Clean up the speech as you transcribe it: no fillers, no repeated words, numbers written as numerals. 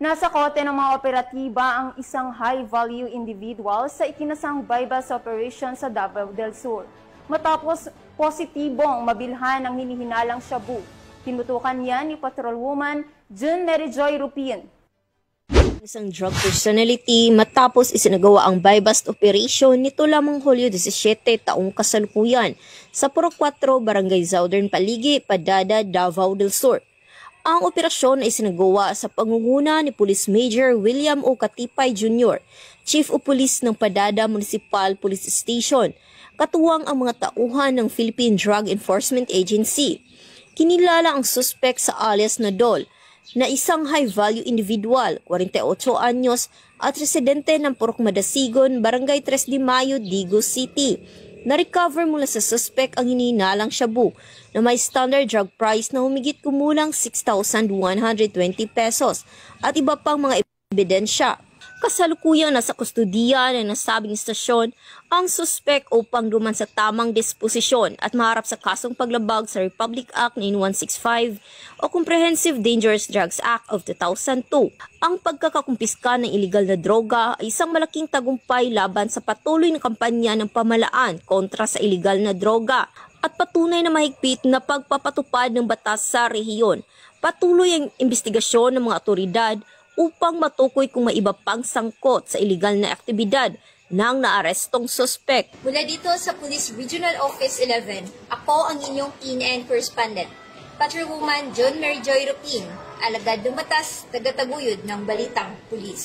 Nasa kote ng mga operatiba ang isang high-value individual sa ikinasang bypass operation sa Davao del Sur. Matapos positibong mabilhan ang hinihinalang shabu, tinutukan niya ni Patrolwoman June Merijoy Rupin. Isang drug personality matapos isinagawa ang bypass operation nito lamang Hulyo 17 taong kasalukuyan sa Purok 4, Barangay Southern Paligi, Padada, Davao del Sur. Ang operasyon ay isinagawa sa pangunguna ni Police Major William O. Katipay Jr., Chief of Police ng Padada Municipal Police Station, katuwang ang mga tauhan ng Philippine Drug Enforcement Agency. Kinilala ang suspect sa alias na Dol, na isang high-value individual, 48 anyos, at residente ng Purok Madasigon, Barangay 3 de Mayo, Digos City. Na-recover mula sa suspect ang hinihinalang shabu na may standard drug price na humigit kumulang 6,120 pesos at iba pang mga ebidensya. Kasalukuyang nasa kustudiya ng nasabing istasyon ang suspect upang duman sa tamang disposisyon at maharap sa kasong paglabag sa Republic Act 9165 o Comprehensive Dangerous Drugs Act of 2002. Ang pagkakakumpiska ng iligal na droga ay isang malaking tagumpay laban sa patuloy na kampanya ng pamahalaan kontra sa iligal na droga at patunay na mahigpit na pagpapatupad ng batas sa rehiyon. Patuloy ang investigasyon ng mga otoridad upang matukoy kung may iba pang sangkot sa iligal na aktibidad ng naarestong suspect. Mula dito sa Police Regional Office 11, ako ang inyong PNN correspondent, Patrolwoman June Merijoy Rupin, alagad ng batas, tagataguyod ng Balitang Pulis.